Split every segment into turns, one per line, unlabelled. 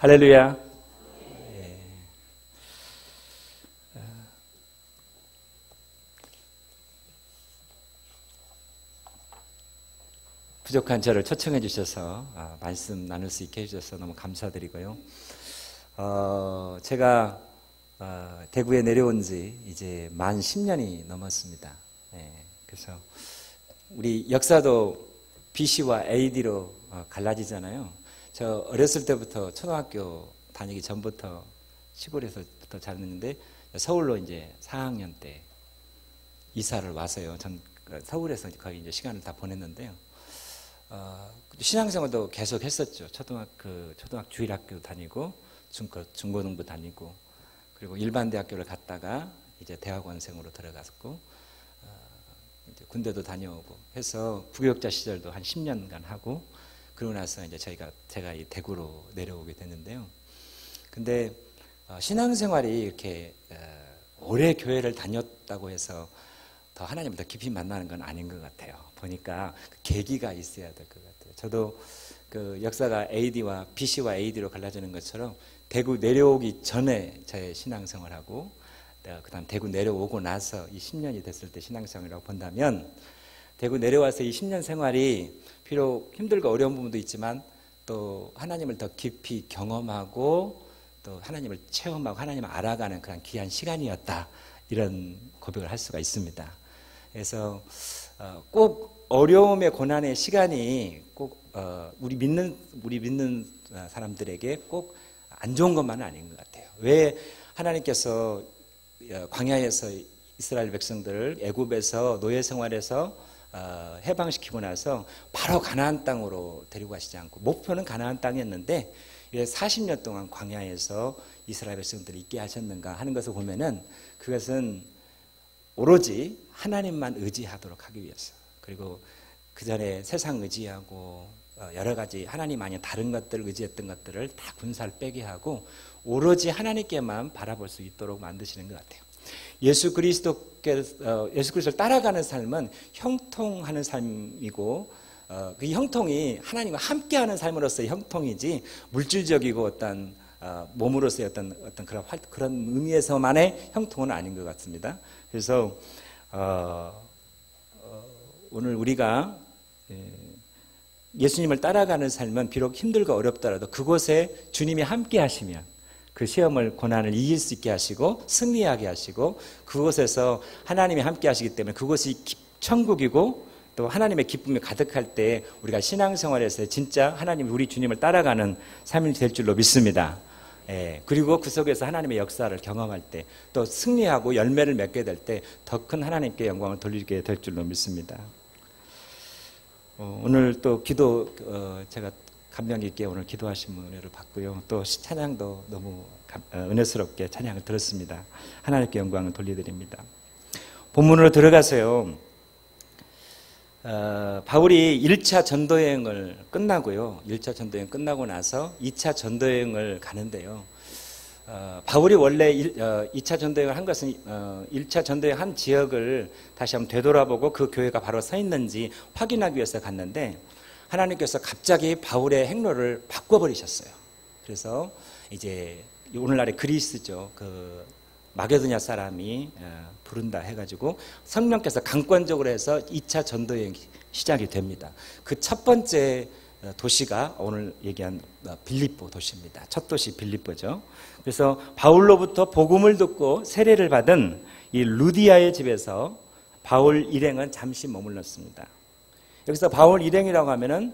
할렐루야. 예. 부족한 저를 초청해 주셔서 말씀 나눌 수 있게 해주셔서 너무 감사드리고요. 제가 대구에 내려온 지 이제 만 10년이 넘었습니다. 예. 그래서 우리 역사도 BC와 AD로 갈라지잖아요. 저 어렸을 때부터 초등학교 다니기 전부터 시골에서부터 자랐는데 서울로 이제 4학년 때 이사를 와서요. 전 서울에서 거의 이제 시간을 다 보냈는데요. 신앙생활도 계속 했었죠. 초등학교 주일학교 다니고 중고등부 다니고 그리고 일반 대학교를 갔다가 이제 대학원생으로 들어갔고 이제 군대도 다녀오고 해서 부교육자 시절도 한 10년간 하고 그러고 나서 이제 제가 이 대구로 내려오게 됐는데요. 근데 신앙생활이 이렇게 오래 교회를 다녔다고 해서 더 하나님을 더 깊이 만나는 건 아닌 것 같아요. 보니까 그 계기가 있어야 될 것 같아요. 저도 그 역사가 AD와 BC와 AD로 갈라지는 것처럼 대구 내려오기 전에 저의 신앙생활하고 그다음 대구 내려오고 나서 이 10년이 됐을 때 신앙생활이라고 본다면 대구 내려와서 이 10년 생활이 비록 힘들고 어려운 부분도 있지만 또 하나님을 더 깊이 경험하고 또 하나님을 체험하고 하나님을 알아가는 그런 귀한 시간이었다 이런 고백을 할 수가 있습니다. 그래서 꼭 어려움의 고난의 시간이 꼭 우리 믿는 사람들에게 꼭 안 좋은 것만은 아닌 것 같아요. 왜 하나님께서 광야에서 이스라엘 백성들을 애굽에서 노예 생활에서 해방시키고 나서 바로 가나안 땅으로 데리고 가시지 않고 목표는 가나안 땅이었는데 40년 동안 광야에서 이스라엘 백성들을 있게 하셨는가 하는 것을 보면은 그것은 오로지 하나님만 의지하도록 하기 위해서 그리고 그 전에 세상 의지하고 여러 가지 하나님 아닌 다른 것들을 의지했던 것들을 다 군살 빼게 하고 오로지 하나님께만 바라볼 수 있도록 만드시는 것 같아요. 예수 그리스도를 따라가는 삶은 형통하는 삶이고 그 형통이 하나님과 함께하는 삶으로서의 형통이지 물질적이고 어떤 몸으로서의 어떤 그런 의미에서만의 형통은 아닌 것 같습니다. 그래서 오늘 우리가 예수님을 따라가는 삶은 비록 힘들고 어렵더라도 그곳에 주님이 함께 하시면 그 시험을 고난을 이길 수 있게 하시고 승리하게 하시고 그곳에서 하나님이 함께 하시기 때문에 그곳이 천국이고 또 하나님의 기쁨이 가득할 때 우리가 신앙생활에서 진짜 하나님 우리 주님을 따라가는 삶이 될 줄로 믿습니다. 그리고 그 속에서 하나님의 역사를 경험할 때 또 승리하고 열매를 맺게 될 때 더 큰 하나님께 영광을 돌리게 될 줄로 믿습니다. 오늘 또 기도 제가 감명 있게 오늘 기도하신 은혜를 받고요. 또 찬양도 너무 은혜스럽게 찬양을 들었습니다. 하나님께 영광을 돌려드립니다. 본문으로 들어가서요. 바울이 1차 전도여행을 끝나고요. 1차 전도여행 끝나고 나서 2차 전도여행을 가는데요. 바울이 원래 2차 전도여행을 한 것은 1차 전도여행 한 지역을 다시 한번 되돌아보고 그 교회가 바로 서 있는지 확인하기 위해서 갔는데 하나님께서 갑자기 바울의 행로를 바꿔버리셨어요. 그래서 이제 오늘날의 그리스죠. 그 마게도냐 사람이 부른다 해가지고 성령께서 강권적으로 해서 2차 전도여행이 시작이 됩니다. 그 첫 번째 도시가 오늘 얘기한 빌립보 도시입니다. 첫 도시 빌립보죠. 그래서 바울로부터 복음을 듣고 세례를 받은 이 루디아의 집에서 바울 일행은 잠시 머물렀습니다. 여기서 바울 일행이라고 하면은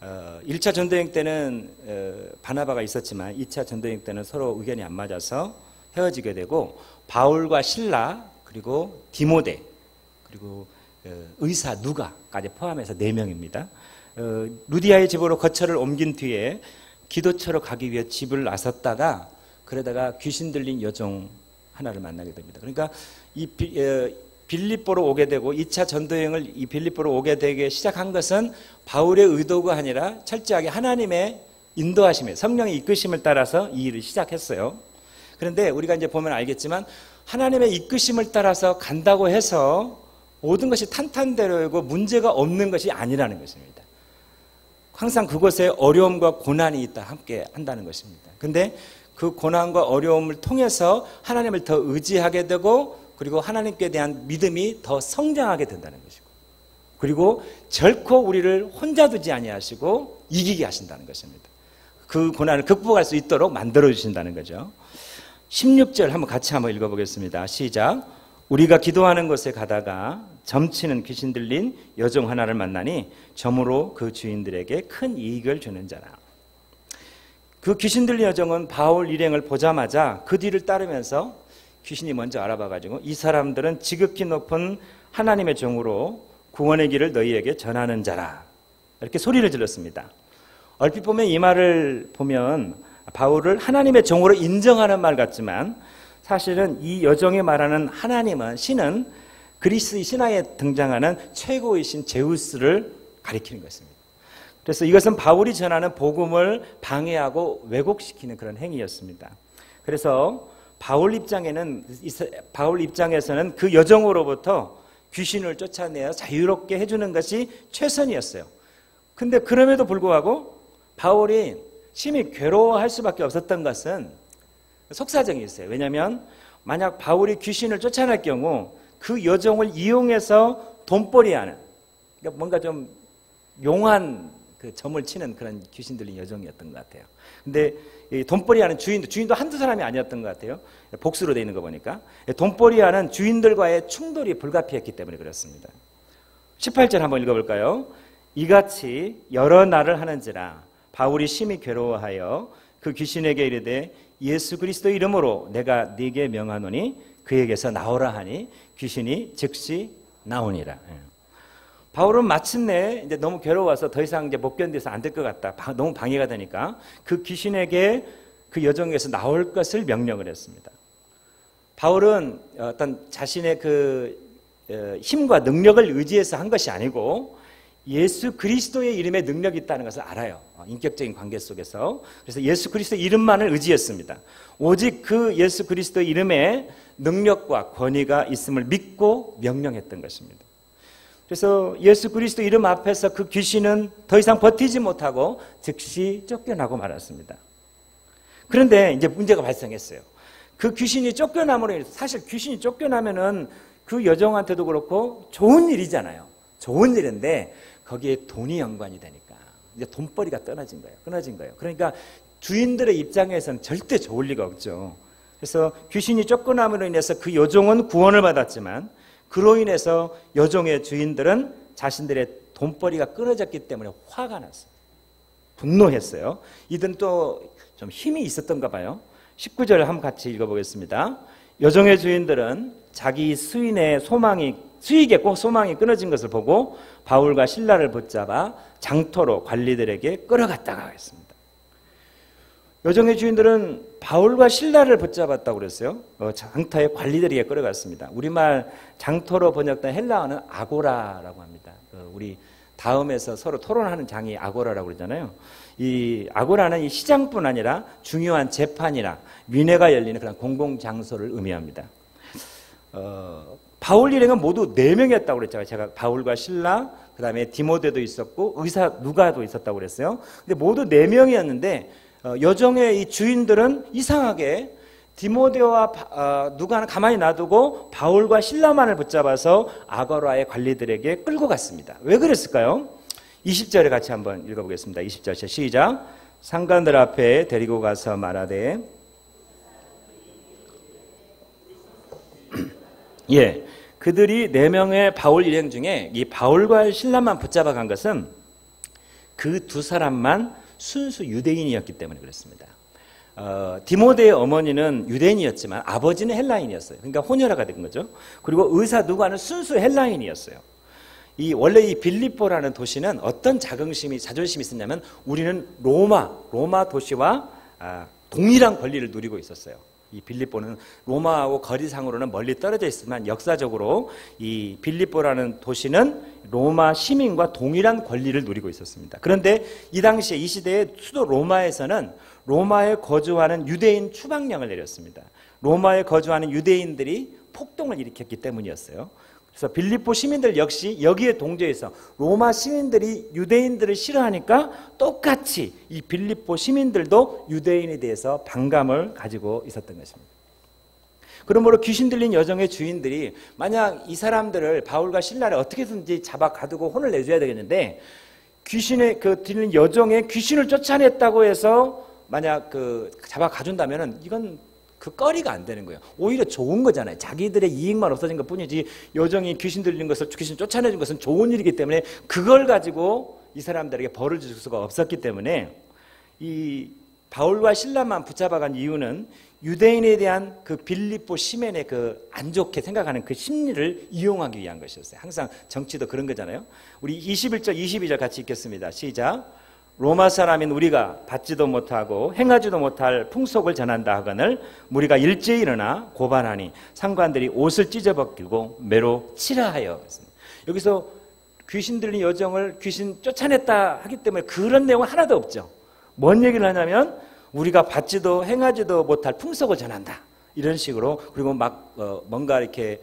1차 전도여행 때는 바나바가 있었지만 2차 전도여행 때는 서로 의견이 안 맞아서 헤어지게 되고 바울과 실라 그리고 디모데 그리고 의사 누가까지 포함해서 4명입니다. 루디아의 집으로 거처를 옮긴 뒤에 기도처로 가기 위해 집을 나섰다가 그러다가 귀신 들린 여종 하나를 만나게 됩니다. 그러니까 이 빌립보로 오게 되고 2차 전도여행을 이 빌립보로 오게 되게 시작한 것은 바울의 의도가 아니라 철저하게 하나님의 인도하심에 성령의 이끄심을 따라서 이 일을 시작했어요. 그런데 우리가 이제 보면 알겠지만 하나님의 이끄심을 따라서 간다고 해서 모든 것이 탄탄대로이고 문제가 없는 것이 아니라는 것입니다. 항상 그곳에 어려움과 고난이 있다 함께 한다는 것입니다. 근데 그 고난과 어려움을 통해서 하나님을 더 의지하게 되고 그리고 하나님께 대한 믿음이 더 성장하게 된다는 것이고 그리고 결코 우리를 혼자 두지 아니하시고 이기게 하신다는 것입니다. 그 고난을 극복할 수 있도록 만들어 주신다는 거죠. 16절 같이 한번 읽어보겠습니다. 시작. 우리가 기도하는 곳에 가다가 점치는 귀신 들린 여종 하나를 만나니 점으로 그 주인들에게 큰 이익을 주는 자라. 그 귀신 들린 여종은 바울 일행을 보자마자 그 뒤를 따르면서 귀신이 먼저 알아봐가지고 이 사람들은 지극히 높은 하나님의 종으로 구원의 길을 너희에게 전하는 자라. 이렇게 소리를 질렀습니다. 얼핏 보면 이 말을 보면 바울을 하나님의 종으로 인정하는 말 같지만 사실은 이 여종이 말하는 하나님은 신은 그리스 신화에 등장하는 최고의 신 제우스를 가리키는 것입니다. 그래서 이것은 바울이 전하는 복음을 방해하고 왜곡시키는 그런 행위였습니다. 그래서 바울 입장에서는 그 여종으로부터 귀신을 쫓아내어 자유롭게 해주는 것이 최선이었어요. 근데 그럼에도 불구하고 바울이 심히 괴로워할 수밖에 없었던 것은 속사정이 있어요. 왜냐하면 만약 바울이 귀신을 쫓아낼 경우 그 여종을 이용해서 돈벌이하는 그러니까 뭔가 좀 용한 그 점을 치는 그런 귀신 들린 여종이었던 것 같아요. 근데 돈벌이하는 주인도 한두 사람이 아니었던 것 같아요. 복수로 되어 있는 거 보니까 돈벌이하는 주인들과의 충돌이 불가피했기 때문에 그렇습니다. 18절 한번 읽어볼까요? 이같이 여러 날을 하는지라 바울이 심히 괴로워하여 그 귀신에게 이르되 예수 그리스도 이름으로 내가 네게 명하노니 그에게서 나오라 하니 귀신이 즉시 나오니라. 바울은 마침내 이제 너무 괴로워서 더 이상 이제 못 견뎌서 안 될 것 같다. 너무 방해가 되니까 그 귀신에게 그 여종에게서 나올 것을 명령을 했습니다. 바울은 어떤 자신의 그 힘과 능력을 의지해서 한 것이 아니고 예수 그리스도의 이름에 능력이 있다는 것을 알아요. 인격적인 관계 속에서. 그래서 예수 그리스도 이름만을 의지했습니다. 오직 그 예수 그리스도 이름에 능력과 권위가 있음을 믿고 명령했던 것입니다. 그래서 예수 그리스도 이름 앞에서 그 귀신은 더 이상 버티지 못하고 즉시 쫓겨나고 말았습니다. 그런데 이제 문제가 발생했어요. 그 귀신이 쫓겨남으로 인해서 사실 귀신이 쫓겨나면은 그 여종한테도 그렇고 좋은 일이잖아요. 좋은 일인데 거기에 돈이 연관이 되니까 이제 돈벌이가 끊어진 거예요. 그러니까 주인들의 입장에서는 절대 좋을 리가 없죠. 그래서 귀신이 쫓겨남으로 인해서 그 여종은 구원을 받았지만 그로 인해서 여종의 주인들은 자신들의 돈벌이가 끊어졌기 때문에 화가 났어요. 분노했어요. 이들은 또 좀 힘이 있었던가 봐요. 19절을 한번 같이 읽어보겠습니다. 여종의 주인들은 자기 수익에 꼭 소망이 끊어진 것을 보고 바울과 실라를 붙잡아 장터로 관리들에게 끌어갔다가 하겠습니다. 여종의 주인들은 바울과 실라를 붙잡았다고 그랬어요. 장터에 관리들에게 끌어갔습니다. 우리말 장터로 번역된 헬라어는 아고라라고 합니다. 우리 다음에서 서로 토론하는 장이 아고라라고 그러잖아요. 이 아고라는 이 시장뿐 아니라 중요한 재판이나 민회가 열리는 그런 공공장소를 의미합니다. 바울 일행은 모두 4명이었다고 그랬잖아요. 제가 바울과 실라, 그 다음에 디모데도 있었고 의사 누가도 있었다고 그랬어요. 근데 모두 4명이었는데 여종의 이 주인들은 이상하게 디모데와 누가는 가만히 놔두고 바울과 실라만을 붙잡아서 아고라의 관리들에게 끌고 갔습니다. 왜 그랬을까요? 20절에 같이 한번 읽어보겠습니다. 20절 시작. 상관들 앞에 데리고 가서 말하되 예, 그들이 4명의 바울 일행 중에 이 바울과 실라만 붙잡아 간 것은 그 두 사람만 순수 유대인이었기 때문에 그렇습니다. 디모데의 어머니는 유대인이었지만 아버지는 헬라인이었어요. 그러니까 혼혈아가 된 거죠. 그리고 의사 누가는 순수 헬라인이었어요. 원래 이 빌립보라는 도시는 어떤 자존심이 있었냐면 우리는 로마 도시와 동일한 권리를 누리고 있었어요. 이 빌립보는 로마하고 거리상으로는 멀리 떨어져 있지만 역사적으로 이 빌립보라는 도시는 로마 시민과 동일한 권리를 누리고 있었습니다. 그런데 이 당시에 이 시대의 수도 로마에서는 로마에 거주하는 유대인 추방령을 내렸습니다. 로마에 거주하는 유대인들이 폭동을 일으켰기 때문이었어요.
그래서 빌립보 시민들 역시 여기에 동조해서 로마 시민들이 유대인들을 싫어하니까 똑같이 이 빌립보 시민들도 유대인에 대해서 반감을 가지고 있었던 것입니다. 그러므로 귀신 들린 여정의 주인들이 만약 이 사람들을 바울과 실라를 어떻게든지 잡아 가두고 혼을 내줘야 되겠는데 귀신의 들린 여정에 귀신을 쫓아냈다고 해서 만약 잡아 가준다면은 이건 그 거리가 안 되는 거예요. 오히려 좋은 거잖아요. 자기들의 이익만 없어진 것 뿐이지 여정이 귀신 들린 것을 귀신 쫓아내준 것은 좋은 일이기 때문에 그걸 가지고 이 사람들에게 벌을 줄 수가 없었기 때문에 이 바울과 실라만 붙잡아간 이유는 유대인에 대한 그 빌립보 시민의 그 안 좋게 생각하는 그 심리를 이용하기 위한 것이었어요. 항상 정치도 그런 거잖아요. 우리 21절 22절 같이 읽겠습니다. 시작. 로마 사람인 우리가 받지도 못하고 행하지도 못할 풍속을 전한다 하거늘 우리가 일제히 일어나 고발하니 상관들이 옷을 찢어벗기고 매로 치라 하여. 여기서 귀신 들린 여정을 귀신 쫓아냈다 하기 때문에 그런 내용은 하나도 없죠. 뭔 얘기를 하냐면 우리가 받지도 행하지도 못할 풍속을 전한다 이런 식으로, 그리고 막 뭔가 이렇게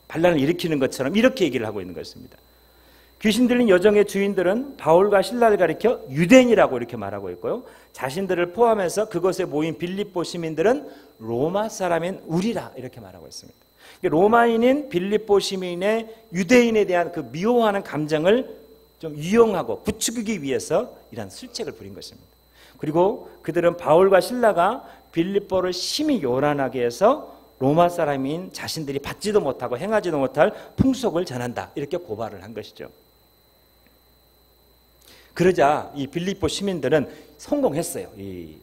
반란을 일으키는 것처럼 이렇게 얘기를 하고 있는 것입니다. 귀신 들린 여정의 주인들은 바울과 실라를 가리켜 유대인이라고 이렇게 말하고 있고요. 자신들을 포함해서 그곳에 모인 빌립보 시민들은 로마 사람인 우리라 이렇게 말하고 있습니다. 로마인인 빌립보 시민의 유대인에 대한 그 미워하는 감정을 좀 이용하고 부추기기 위해서 이런 술책을 부린 것입니다. 그리고 그들은 바울과 실라가 빌립보를 심히 요란하게 해서 로마 사람인 자신들이 받지도 못하고 행하지도 못할 풍속을 전한다 이렇게 고발을 한 것이죠. 그러자 이 빌립보 시민들은 성공했어요. 이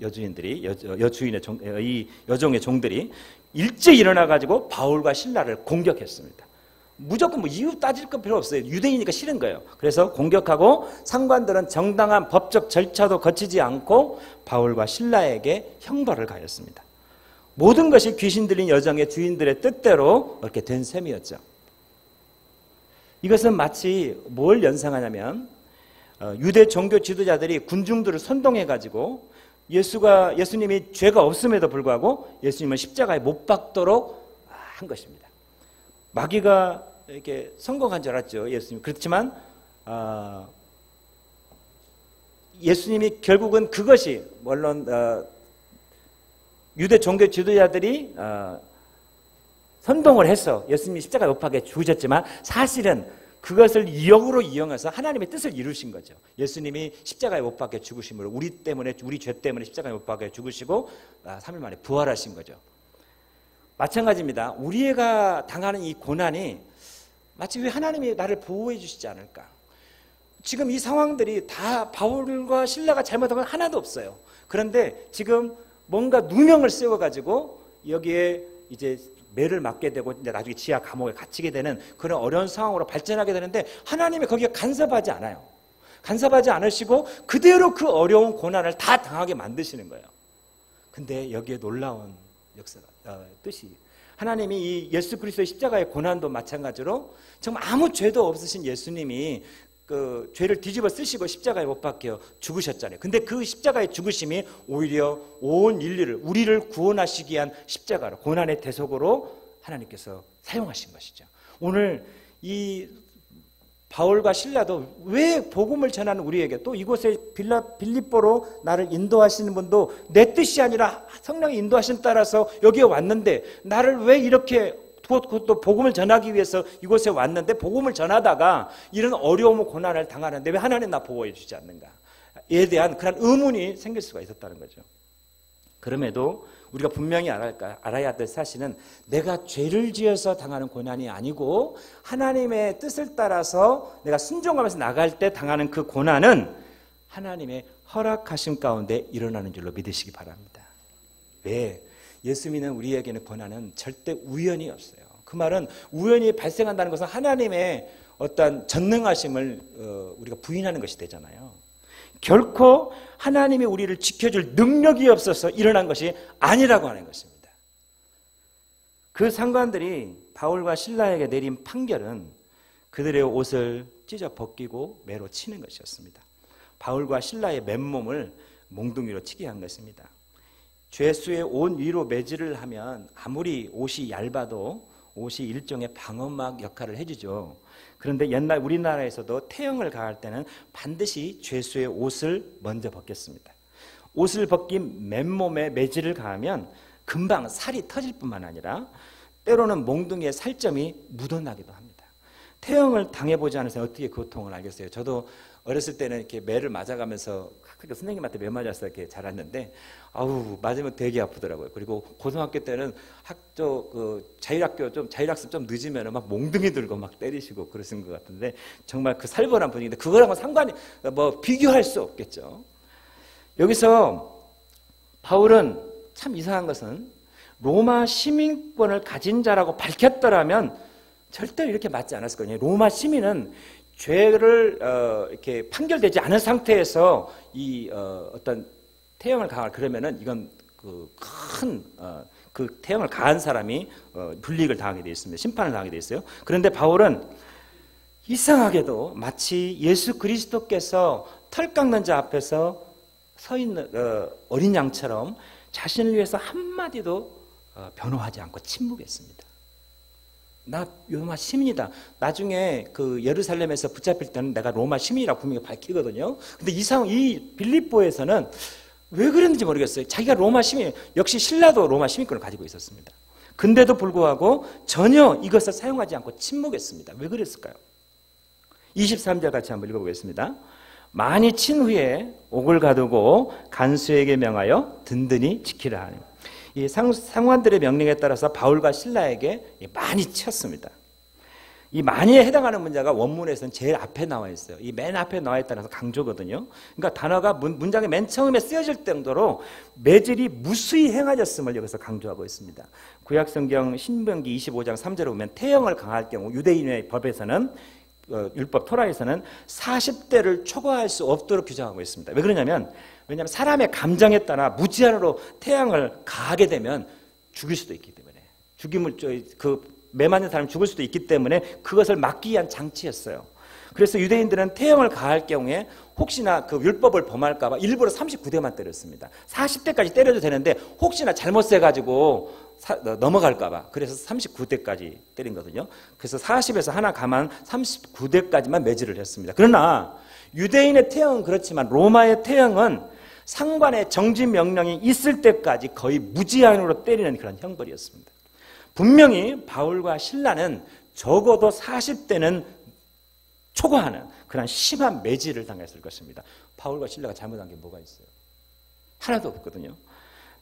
여주인들이 이 여종의 종들이 일제히 일어나 가지고 바울과 실라를 공격했습니다. 무조건 이유 따질 건 필요 없어요. 유대인이니까 싫은 거예요. 그래서 공격하고 상관들은 정당한 법적 절차도 거치지 않고 바울과 실라에게 형벌을 가했습니다. 모든 것이 귀신 들린 여정의 주인들의 뜻대로 이렇게 된 셈이었죠. 이것은 마치 뭘 연상하냐면 유대 종교 지도자들이 군중들을 선동해가지고 예수님이 죄가 없음에도 불구하고 예수님을 십자가에 못 박도록 한 것입니다. 마귀가 이렇게 성공한 줄 알았죠. 예수님. 그렇지만 예수님이 결국은 그것이 물론 유대 종교 지도자들이 선동을 해서 예수님이 십자가에 못 박혀 죽으셨지만 사실은 그것을 역으로 이용해서 하나님의 뜻을 이루신 거죠. 예수님이 십자가에 못 박혀 죽으심으로 우리 죄 때문에 십자가에 못 박혀 죽으시고 3일 만에 부활하신 거죠. 마찬가지입니다. 우리가 당하는 이 고난이 마치 왜 하나님이 나를 보호해 주시지 않을까? 지금 이 상황들이 다 바울과 실라가 잘못한 건 하나도 없어요. 그런데 지금 뭔가 누명을 씌워가지고 여기에 이제 매를 맞게 되고 이제 나중에 지하 감옥에 갇히게 되는 그런 어려운 상황으로 발전하게 되는데 하나님이 거기에 간섭하지 않아요. 간섭하지 않으시고 그대로 그 어려운 고난을 다 당하게 만드시는 거예요. 근데 여기에 놀라운 뜻이 하나님이 이 예수 그리스도의 십자가의 고난도 마찬가지로 정말 아무 죄도 없으신 예수님이 그 죄를 뒤집어 쓰시고 십자가에 못 박혀 죽으셨잖아요. 근데 그 십자가의 죽으심이 오히려 온 인류를 우리를 구원하시기 위한 십자가로 고난의 대속으로 하나님께서 사용하신 것이죠. 오늘 이 바울과 실라도 왜 복음을 전하는 우리에게 또 이곳에 빌립보로 나를 인도하시는 분도 내 뜻이 아니라 성령의 인도하심 따라서 여기에 왔는데 나를 왜 이렇게 또 복음을 전하기 위해서 이곳에 왔는데 복음을 전하다가 이런 어려움 고난을 당하는데 왜 하나님 나 보호해 주지 않는가에 대한 그런 의문이 생길 수가 있었다는 거죠. 그럼에도 우리가 분명히 알아야 될 사실은 내가 죄를 지어서 당하는 고난이 아니고 하나님의 뜻을 따라서 내가 순종하면서 나갈 때 당하는 그 고난은 하나님의 허락하심 가운데 일어나는 줄로 믿으시기 바랍니다. 왜? 예수 믿는 우리에게는 고난은 절대 우연이 없어요. 그 말은 우연히 발생한다는 것은 하나님의 어떤 전능하심을 우리가 부인하는 것이 되잖아요. 결코 하나님이 우리를 지켜줄 능력이 없어서 일어난 것이 아니라고 하는 것입니다. 그 상관들이 바울과 실라에게 내린 판결은 그들의 옷을 찢어 벗기고 매로 치는 것이었습니다. 바울과 실라의 맨몸을 몽둥이로 치게 한 것입니다. 죄수의 옷 위로 매질을 하면 아무리 옷이 얇아도 옷이 일종의 방어막 역할을 해주죠. 그런데 옛날 우리나라에서도 태형을 가할 때는 반드시 죄수의 옷을 먼저 벗겼습니다. 옷을 벗긴 맨몸에 매질을 가하면 금방 살이 터질 뿐만 아니라 때로는 몽둥이에 살점이 묻어나기도 합니다. 태형을 당해보지 않으세요? 어떻게 그 고통을 알겠어요? 저도 어렸을 때는 이렇게 매를 맞아가면서 선생님한테 매 맞아서 이렇게 자랐는데, 아우, 맞으면 되게 아프더라고요. 그리고 고등학교 때는 자율학습 좀 늦으면 막 몽둥이 들고 막 때리시고 그러신 것 같은데, 정말 그 살벌한 분위기인데, 그거랑은 상관이, 비교할 수 없겠죠. 여기서 바울은 참 이상한 것은 로마 시민권을 가진 자라고 밝혔더라면 절대로 이렇게 맞지 않았을 거예요. 로마 시민은 죄를 이렇게 판결되지 않은 상태에서 어떤 태형을 가할 그러면은 이건 그 태형을 가한 사람이 불이익을 당하게 되어 있습니다. 심판을 당하게 되어 있어요. 그런데 바울은 이상하게도 마치 예수 그리스도께서 털 깎는 자 앞에서 서 있는 어린 양처럼 자신을 위해서 한마디도 변호하지 않고 침묵했습니다. 나 로마 시민이다. 나중에 그 예루살렘에서 붙잡힐 때는 내가 로마 시민이라고 분명히 밝히거든요. 근데 이 빌립보에서는 왜 그랬는지 모르겠어요. 자기가 로마 시민, 역시 신라도 로마 시민권을 가지고 있었습니다. 근데도 불구하고 전혀 이것을 사용하지 않고 침묵했습니다. 왜 그랬을까요? 23절 같이 한번 읽어보겠습니다. 많이 친 후에 옥을 가두고 간수에게 명하여 든든히 지키라 하니. 이 상관들의 명령에 따라서 바울과 신라에게 많이 쳤습니다. 이 많이에 해당하는 문자가 원문에서는 제일 앞에 나와 있어요. 이 맨 앞에 나와 있다는 강조거든요. 그러니까 단어가 문장의 맨 처음에 쓰여질 정도로 매질이 무수히 행하졌음을 여기서 강조하고 있습니다. 구약성경 신명기 25장 3절에 보면 태형을 강할 경우 유대인의 법에서는 율법 토라에서는 40대를 초과할 수 없도록 규정하고 있습니다. 왜 그러냐면 사람의 감정에 따라 무제한으로 태양을 가하게 되면 죽일 수도 있기 때문에 매 맞는 사람이 죽을 수도 있기 때문에 그것을 막기 위한 장치였어요. 그래서 유대인들은 태형을 가할 경우에 혹시나 그 율법을 범할까 봐 일부러 39대만 때렸습니다. 40대까지 때려도 되는데 혹시나 잘못 세가지고 넘어갈까 봐 그래서 39대까지 때린 거거든요. 그래서 40에서 하나 감안 39대까지만 매질을 했습니다. 그러나 유대인의 태형은 그렇지만 로마의 태형은 상관의 정지 명령이 있을 때까지 거의 무제한으로 때리는 그런 형벌이었습니다. 분명히 바울과 신라는 적어도 40대는 초과하는 그런 심한 매질을 당했을 것입니다. 바울과 신라가 잘못한 게 뭐가 있어요? 하나도 없거든요.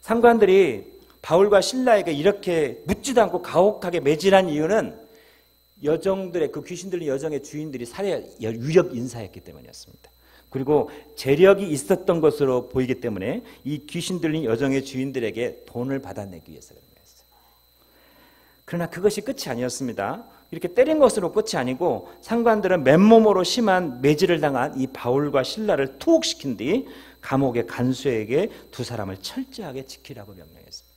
상관들이 바울과 신라에게 이렇게 묻지도 않고 가혹하게 매질한 이유는 여정들의 그 귀신 들린 여정의 주인들이 살해 유력 인사였기 때문이었습니다. 그리고 재력이 있었던 것으로 보이기 때문에 이 귀신 들린 여정의 주인들에게 돈을 받아내기 위해서 그런 거였어요. 그러나 그것이 끝이 아니었습니다. 이렇게 때린 것으로 끝이 아니고 상관들은 맨몸으로 심한 매질을 당한 이 바울과 신라를 투옥시킨 뒤 감옥의 간수에게 두 사람을 철저하게 지키라고 명령했습니다.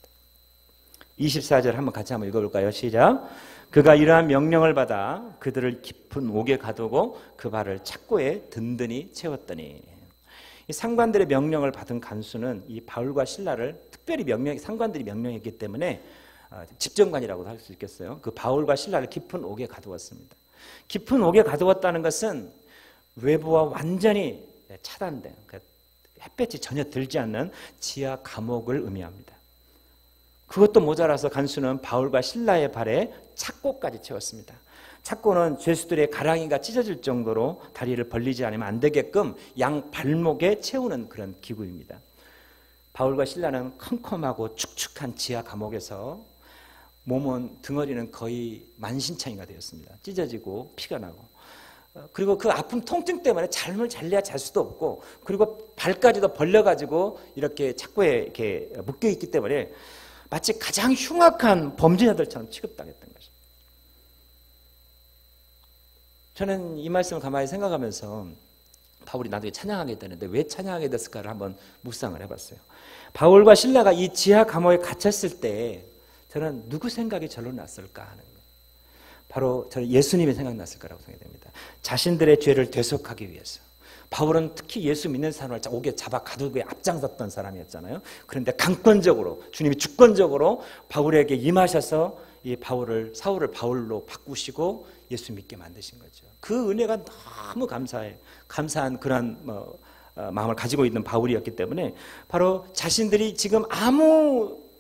24절 한번 읽어볼까요? 시작. 그가 이러한 명령을 받아 그들을 깊은 옥에 가두고 그 발을 착고에 든든히 채웠더니. 이 상관들의 명령을 받은 간수는 이 바울과 신라를 특별히 상관들이 명령했기 때문에 집정관이라고도 할 수 있겠어요. 그 바울과 신라를 깊은 옥에 가두었습니다. 깊은 옥에 가두었다는 것은 외부와 완전히 차단된, 햇볕이 전혀 들지 않는 지하 감옥을 의미합니다. 그것도 모자라서 간수는 바울과 신라의 발에 착고까지 채웠습니다. 착고는 죄수들의 가랑이가 찢어질 정도로 다리를 벌리지 않으면 안 되게끔 양 발목에 채우는 그런 기구입니다. 바울과 신라는 컴컴하고 축축한 지하 감옥에서 몸은 덩어리는 거의 만신창이가 되었습니다. 찢어지고 피가 나고, 그리고 그 아픔 통증 때문에 잠을 잘래야 잘 수도 없고, 그리고 발까지도 벌려가지고 이렇게 착고에 이렇게 묶여 있기 때문에 마치 가장 흉악한 범죄자들처럼 취급당했던 것입니다. 저는 이 말씀을 가만히 생각하면서 바울이 나중에 찬양하게 되는데 왜 찬양하게 됐을까를 한번 묵상을 해봤어요. 바울과 신라가 이 지하 감옥에 갇혔을 때 저는 누구 생각이 절로 났을까 하는 거예요. 바로 저는 예수님이 생각났을 거라고 생각됩니다. 자신들의 죄를 대속하기 위해서. 바울은 특히 예수 믿는 사람을 옥에 잡아 가두고에 앞장섰던 사람이었잖아요. 그런데 강권적으로 주님이 주권적으로 바울에게 임하셔서 이 사울을 바울로 바꾸시고 예수 믿게 만드신 거죠. 그 은혜가 너무 감사한 그런 마음을 가지고 있는 바울이었기 때문에 바로 자신들이 지금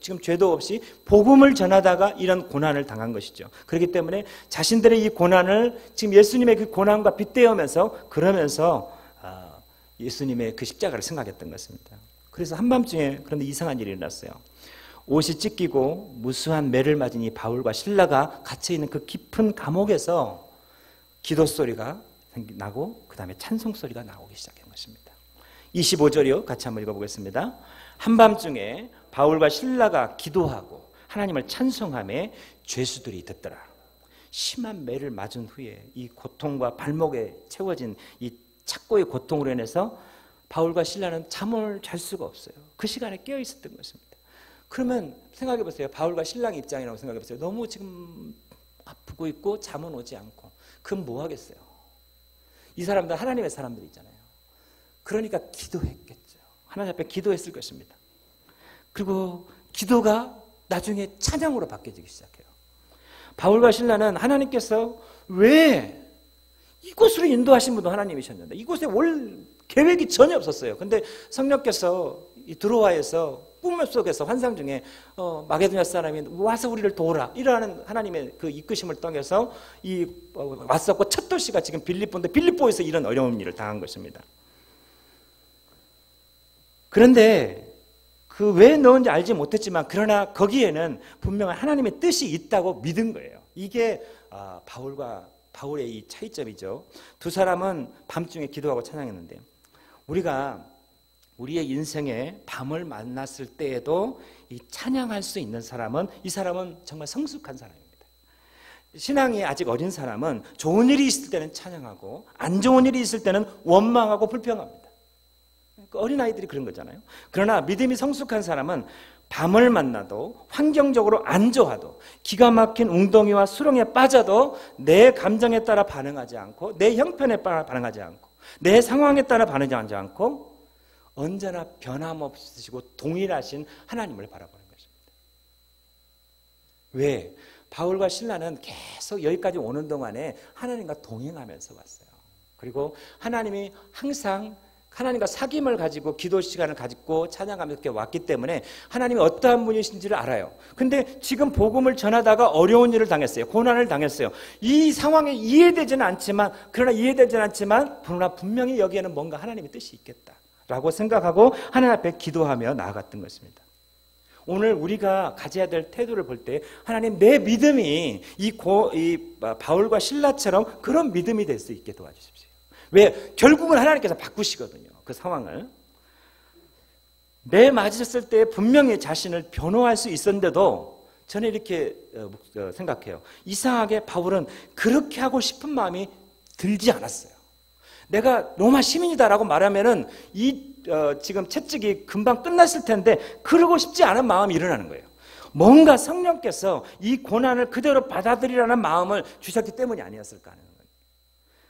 지금 죄도 없이 복음을 전하다가 이런 고난을 당한 것이죠. 그렇기 때문에 자신들의 이 고난을 지금 예수님의 그 고난과 빗대어면서 그러면서 예수님의 그 십자가를 생각했던 것입니다. 그래서 한밤중에 그런데 이상한 일이 일어났어요. 옷이 찢기고 무수한 매를 맞은 이 바울과 실라가 갇혀있는 그 깊은 감옥에서 기도 소리가 나고 그 다음에 찬송 소리가 나오기 시작한 것입니다. 25절이요. 같이 한번 읽어보겠습니다. 한밤중에 바울과 실라가 기도하고 하나님을 찬송하며 죄수들이 듣더라. 심한 매를 맞은 후에 이 고통과 발목에 채워진 이 착고의 고통으로 인해서 바울과 실라는 잠을 잘 수가 없어요. 그 시간에 깨어 있었던 것입니다. 그러면 생각해 보세요. 바울과 신랑 입장이라고 생각해 보세요. 너무 지금 아프고 있고 잠은 오지 않고 그럼 뭐 하겠어요? 이 사람들 하나님의 사람들이잖아요. 그러니까 기도했겠죠. 하나님 앞에 기도했을 것입니다. 그리고 기도가 나중에 찬양으로 바뀌어지기 시작해요. 바울과 실라는 하나님께서 왜 이곳으로 인도하신 분도 하나님이셨는데 이곳에 올 계획이 전혀 없었어요. 근데 성령께서 이 드로아에서 꿈 속에서 환상 중에 마게도냐 사람이 와서 우리를 도우라 이러한 하나님의 그 이끄심을 통해서 왔었고 첫 도시가 지금 빌립보인데 빌립보에서 이런 어려운 일을 당한 것입니다. 그런데 그 왜 넣은지 알지 못했지만 그러나 거기에는 분명한 하나님의 뜻이 있다고 믿은 거예요. 이게 바울의 이 차이점이죠. 두 사람은 밤중에 기도하고 찬양했는데 우리가 우리의 인생에 밤을 만났을 때에도 이 찬양할 수 있는 사람은 이 사람은 정말 성숙한 사람입니다. 신앙이 아직 어린 사람은 좋은 일이 있을 때는 찬양하고 안 좋은 일이 있을 때는 원망하고 불평합니다. 어린아이들이 그런 거잖아요. 그러나 믿음이 성숙한 사람은 밤을 만나도 환경적으로 안 좋아도 기가 막힌 웅덩이와 수렁에 빠져도 내 감정에 따라 반응하지 않고 내 형편에 따라 반응하지 않고 내 상황에 따라 반응하지 않고 언제나 변함없으시고 동일하신 하나님을 바라보는 것입니다. 왜? 바울과 실라는 계속 여기까지 오는 동안에 하나님과 동행하면서 왔어요. 그리고 하나님이 항상 하나님과 사귐을 가지고 기도 시간을 가지고 찬양하면서 이렇게 왔기 때문에 하나님이 어떠한 분이신지를 알아요. 근데 지금 복음을 전하다가 어려운 일을 당했어요. 고난을 당했어요. 이 상황에 이해되지는 않지만 그러나 분명히 여기에는 뭔가 하나님의 뜻이 있겠다라고 생각하고 하나님 앞에 기도하며 나아갔던 것입니다. 오늘 우리가 가져야 될 태도를 볼 때 하나님 내 믿음이 바울과 실라처럼 그런 믿음이 될 수 있게 도와주십시오. 왜? 결국은 하나님께서 바꾸시거든요. 그 상황을. 매 맞았을 때 분명히 자신을 변호할 수 있었는데도 저는 이렇게 생각해요. 이상하게 바울은 그렇게 하고 싶은 마음이 들지 않았어요. 내가 로마 시민이다라고 말하면은 지금 채찍이 금방 끝났을 텐데 그러고 싶지 않은 마음이 일어나는 거예요. 뭔가 성령께서 이 고난을 그대로 받아들이라는 마음을 주셨기 때문이 아니었을까 하는 거예요.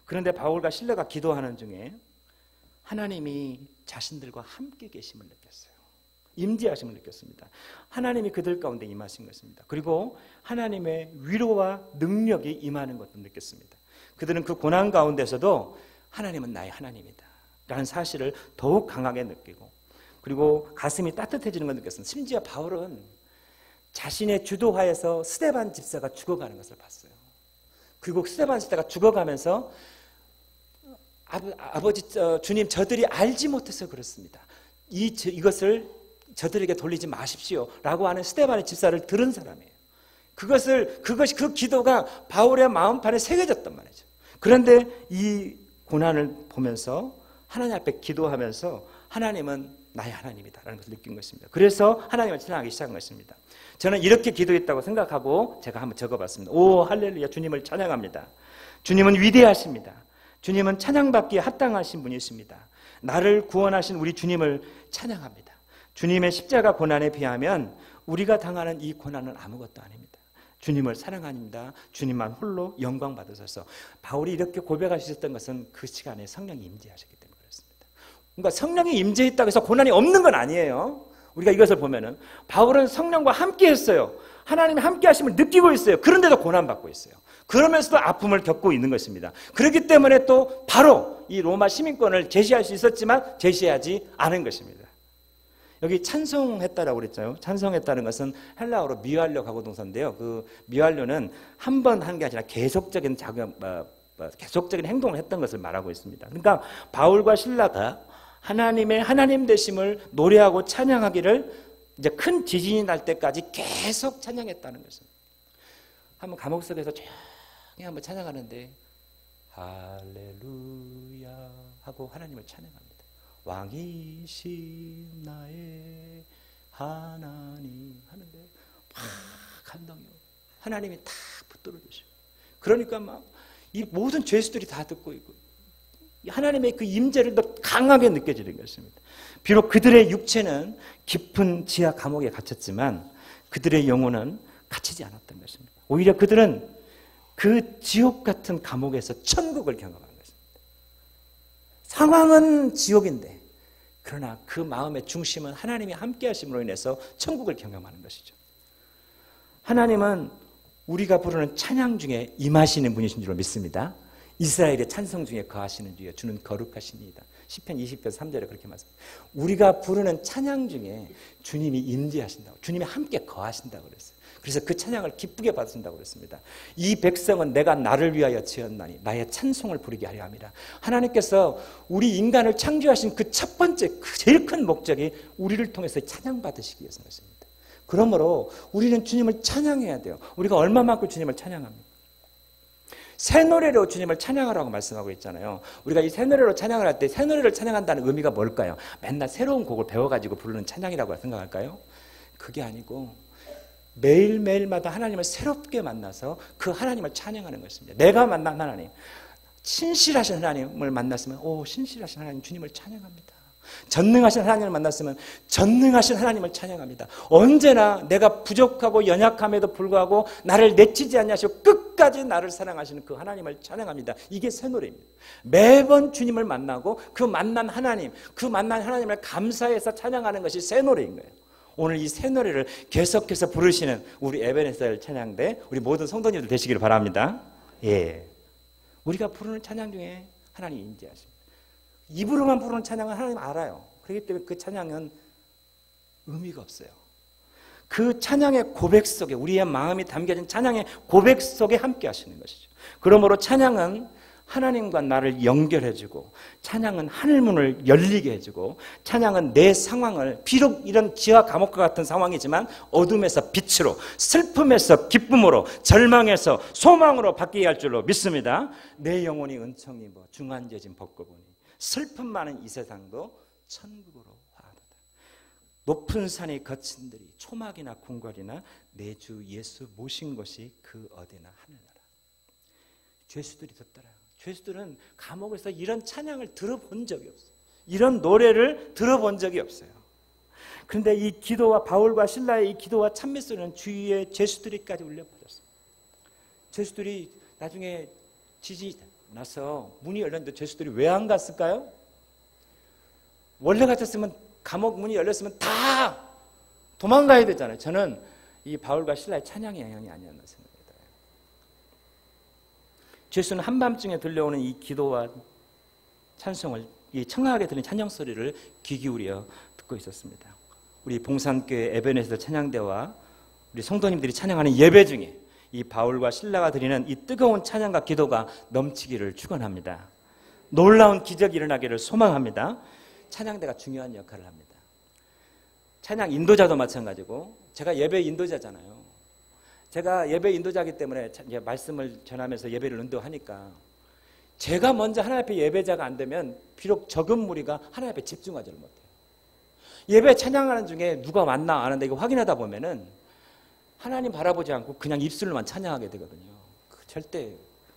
그런데 바울과 실라가 기도하는 중에 하나님이 자신들과 함께 계심을 느꼈어요. 임재하심을 느꼈습니다. 하나님이 그들 가운데 임하신 것입니다. 그리고 하나님의 위로와 능력이 임하는 것도 느꼈습니다. 그들은 그 고난 가운데서도 하나님은 나의 하나님이다 라는 사실을 더욱 강하게 느끼고 그리고 가슴이 따뜻해지는 걸 느꼈습니다. 심지어 바울은 자신의 주도하에서 스데반 집사가 죽어가는 것을 봤어요. 그리고 스데반 집사가 죽어가면서 아버지 주님 저들이 알지 못해서 그렇습니다. 이것을 저들에게 돌리지 마십시오 라고 하는 스데반의 집사를 들은 사람이에요. 그 기도가 바울의 마음판에 새겨졌단 말이죠. 그런데 이 고난을 보면서 하나님 앞에 기도하면서 하나님은 나의 하나님이다라는 것을 느낀 것입니다. 그래서 하나님을 찬양하기 시작한 것입니다. 저는 이렇게 기도했다고 생각하고 제가 한번 적어봤습니다. 오 할렐루야 주님을 찬양합니다. 주님은 위대하십니다. 주님은 찬양받기에 합당하신 분이십니다. 나를 구원하신 우리 주님을 찬양합니다. 주님의 십자가 고난에 비하면 우리가 당하는 이 고난은 아무것도 아닙니다. 주님을 사랑합니다. 주님만 홀로 영광 받으셔서 바울이 이렇게 고백하셨던 것은 그 시간에 성령이 임재하셨기 때문에 그렇습니다. 그러니까 성령이 임재했다고 해서 고난이 없는 건 아니에요. 우리가 이것을 보면은 바울은 성령과 함께 했어요. 하나님의 함께 하심을 느끼고 있어요. 그런데도 고난받고 있어요. 그러면서도 아픔을 겪고 있는 것입니다. 그렇기 때문에 또 바로 이 로마 시민권을 제시할 수 있었지만 제시하지 않은 것입니다. 여기 찬송했다라고 그랬죠. 찬송했다는 것은 헬라어로 미완료 가고동사인데요. 그 미완료는 한 번 한 게 아니라 계속적인 계속적인 행동을 했던 것을 말하고 있습니다. 그러니까 바울과 실라가 하나님의 하나님 되심을 노래하고 찬양하기를 이제 큰 지진이 날 때까지 계속 찬양했다는 것입니다. 한번 감옥 속에서 조용히 한번 찬양하는데 할렐루야 하고 하나님을 찬양합니다. 왕이신 나의 하나님 하는데 막 감동이요. 하나님이 다 붙들어 주시고 그러니까 막 이 모든 죄수들이 다 듣고 있고 하나님의 그 임재를 더 강하게 느껴지는 것입니다. 비록 그들의 육체는 깊은 지하 감옥에 갇혔지만 그들의 영혼은 갇히지 않았던 것입니다. 오히려 그들은 그 지옥 같은 감옥에서 천국을 경험한 것입니다. 상황은 지옥인데 그러나 그 마음의 중심은 하나님이 함께 하심으로 인해서 천국을 경험하는 것이죠. 하나님은 우리가 부르는 찬양 중에 임하시는 분이신 줄로 믿습니다. 이스라엘의 찬송 중에 거하시는 주여 주는 거룩하시니이다. 시편 20편 3절에 그렇게 말씀합니다. 우리가 부르는 찬양 중에 주님이 임재하신다고, 주님이 함께 거하신다고 그랬어요. 그래서 그 찬양을 기쁘게 받으신다고 그랬습니다. 이 백성은 내가 나를 위하여 지었나니 나의 찬송을 부르게 하려 함이라. 하나님께서 우리 인간을 창조하신 그 첫 번째, 제일 큰 목적이 우리를 통해서 찬양받으시기 위해서인 것입니다. 그러므로 우리는 주님을 찬양해야 돼요. 우리가 얼마만큼 주님을 찬양합니까? 새 노래로 주님을 찬양하라고 말씀하고 있잖아요. 우리가 이 새 노래로 찬양을 할 때 새 노래를 찬양한다는 의미가 뭘까요? 맨날 새로운 곡을 배워가지고 부르는 찬양이라고 생각할까요? 그게 아니고 매일매일마다 하나님을 새롭게 만나서 그 하나님을 찬양하는 것입니다. 내가 만난 하나님, 신실하신 하나님을 만났으면 신실하신 하나님 주님을 찬양합니다. 전능하신 하나님을 만났으면 전능하신 하나님을 찬양합니다. 언제나 내가 부족하고 연약함에도 불구하고 나를 내치지 않냐시고 끝까지 나를 사랑하시는 그 하나님을 찬양합니다. 이게 새 노래입니다. 매번 주님을 만나고 그 만난 하나님, 그 만난 하나님을 감사해서 찬양하는 것이 새 노래인 거예요. 오늘 이 새 노래를 계속해서 부르시는 우리 에베네셀 찬양대 우리 모든 성도님들 되시기를 바랍니다. 예, 우리가 부르는 찬양 중에 하나님 임재하십니다. 입으로만 부르는 찬양은 하나님 알아요. 그렇기 때문에 그 찬양은 의미가 없어요. 그 찬양의 고백 속에 우리의 마음이 담겨진 찬양의 고백 속에 함께 하시는 것이죠. 그러므로 찬양은 하나님과 나를 연결해주고 찬양은 하늘문을 열리게 해주고 찬양은 내 상황을 비록 이런 지하 감옥과 같은 상황이지만 어둠에서 빛으로 슬픔에서 기쁨으로 절망에서 소망으로 바뀌게 할 줄로 믿습니다. 내 영혼이 은총이 입어 중한죄진 벗고 보니 슬픔 많은 이 세상도 천국으로 화하도다. 높은 산이 거친들이 초막이나 궁궐이나 내 주 예수 모신 곳이 그 어디나 하늘나라. 죄수들이 듣더라. 죄수들은 감옥에서 이런 찬양을 들어본 적이 없어요. 이런 노래를 들어본 적이 없어요. 그런데 이 기도와 바울과 실라의 이 기도와 찬미소리는 주위의 죄수들이까지 울려 퍼졌어요. 죄수들이 나중에 지진이 나서 문이 열렸는데 죄수들이 왜 안 갔을까요? 원래 같았으면 감옥 문이 열렸으면 다 도망가야 되잖아요. 저는 이 바울과 실라의 찬양의 영향이 아니었나 생각합니다. 죄수는 한밤중에 들려오는 이 기도와 찬송을, 이 청하게 들리는 찬양 소리를 귀 기울여 듣고 있었습니다. 우리 봉산교회 에베네셀 찬양대와 우리 성도님들이 찬양하는 예배 중에 이 바울과 실라가 드리는 이 뜨거운 찬양과 기도가 넘치기를 축원합니다. 놀라운 기적이 일어나기를 소망합니다. 찬양대가 중요한 역할을 합니다. 찬양 인도자도 마찬가지고 제가 예배 인도자잖아요. 제가 예배 인도자이기 때문에 말씀을 전하면서 예배를 인도하니까 제가 먼저 하나님 앞에 예배자가 안 되면 비록 적은 무리가 하나님 앞에 집중하지를 못해요. 예배 찬양하는 중에 누가 왔나 안 왔나 이거 확인하다 보면은 하나님 바라보지 않고 그냥 입술로만 찬양하게 되거든요. 절대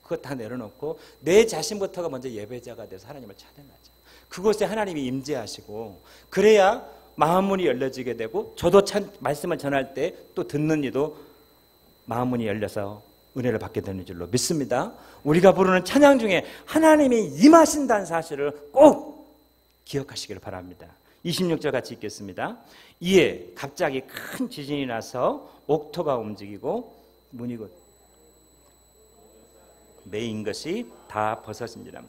그거 다 내려놓고 내 자신부터가 먼저 예배자가 돼서 하나님을 찬양하자. 그곳에 하나님이 임재하시고 그래야 마음문이 열려지게 되고 저도 말씀을 전할 때 또 듣는 이도 마음문이 열려서 은혜를 받게 되는 줄로 믿습니다. 우리가 부르는 찬양 중에 하나님이 임하신다는 사실을 꼭 기억하시기를 바랍니다. 26절 같이 읽겠습니다. 이에 갑자기 큰 지진이 나서 옥토가 움직이고 문이 곧 메인 것이 다 벗어진지라.